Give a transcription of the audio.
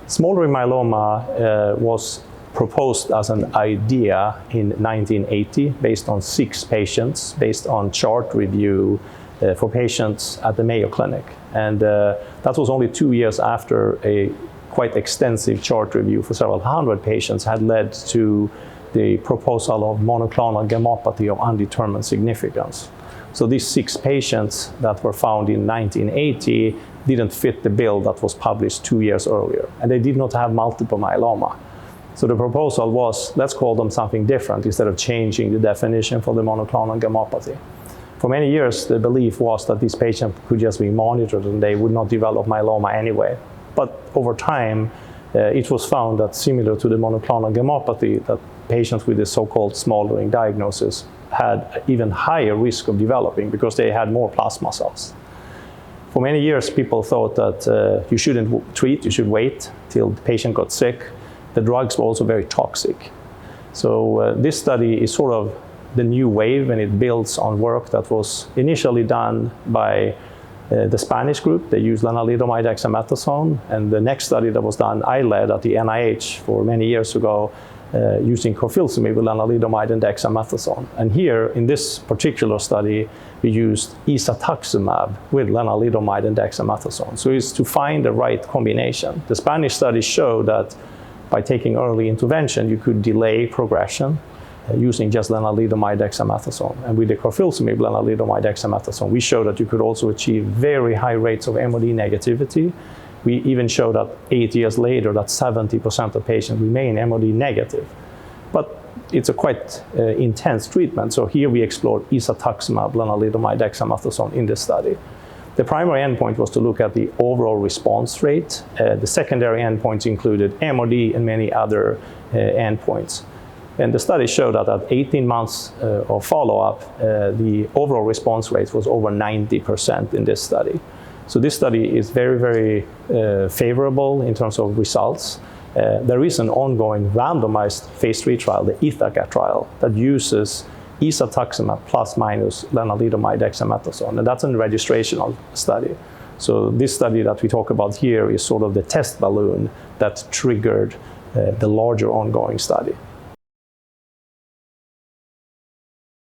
Smoldering myeloma was proposed as an idea in 1980 based on 6 patients, based on chart review for patients at the Mayo Clinic. And that was only 2 years after a quite extensive chart review for several hundred patients had led to the proposal of monoclonal gammopathy of undetermined significance. So these 6 patients that were found in 1980 didn't fit the bill that was published 2 years earlier, and they did not have multiple myeloma. So the proposal was, let's call them something different instead of changing the definition for the monoclonal gammopathy. For many years, the belief was that these patients could just be monitored and they would not develop myeloma anyway. But over time, it was found that similar to the monoclonal gammopathy, that patients with the so-called smoldering diagnosis had even higher risk of developing because they had more plasma cells. For many years, people thought that you shouldn't treat, you should wait till the patient got sick. The drugs were also very toxic. So this study is sort of the new wave, and it builds on work that was initially done by the Spanish group. They used lenalidomide dexamethasone, and the next study that was done, I led at the NIH for many years ago, using carfilzomib with lenalidomide and dexamethasone. And here, in this particular study, we used Isatuximab with lenalidomide and dexamethasone. So it's to find the right combination. The Spanish study showed that by taking early intervention, you could delay progression using just lenalidomide dexamethasone. And with the carfilzomib lenalidomide dexamethasone, we showed that you could also achieve very high rates of MOD negativity. We even showed that 8 years later that 70% of patients remain MOD negative. But it's a quite intense treatment. So here we explored Isatuximab lenalidomide dexamethasone in this study. The primary endpoint was to look at the overall response rate. The secondary endpoints included MOD and many other endpoints. And the study showed that at 18 months of follow-up, the overall response rate was over 90% in this study. So this study is very, very favorable in terms of results. There is an ongoing randomized Phase III trial, the ITHACA trial, that uses Isatuximab plus minus lenalidomide dexamethasone, and that's a registrational study. So this study that we talk about here is sort of the test balloon that triggered the larger ongoing study.